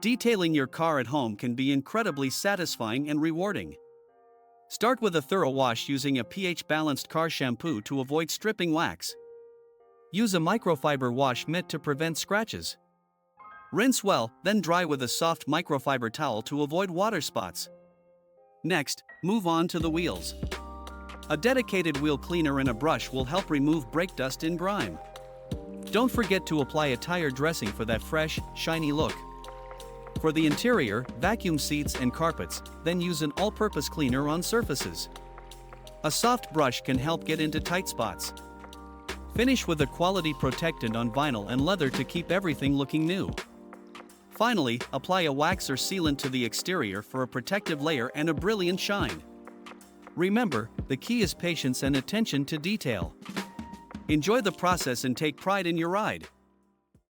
Detailing your car at home can be incredibly satisfying and rewarding. Start with a thorough wash using a pH-balanced car shampoo to avoid stripping wax. Use a microfiber wash mitt to prevent scratches. Rinse well, then dry with a soft microfiber towel to avoid water spots. Next, move on to the wheels. A dedicated wheel cleaner and a brush will help remove brake dust and grime. Don't forget to apply a tire dressing for that fresh, shiny look. For the interior, vacuum seats and carpets, then use an all-purpose cleaner on surfaces. A soft brush can help get into tight spots. Finish with a quality protectant on vinyl and leather to keep everything looking new. Finally, apply a wax or sealant to the exterior for a protective layer and a brilliant shine. Remember, the key is patience and attention to detail. Enjoy the process and take pride in your ride.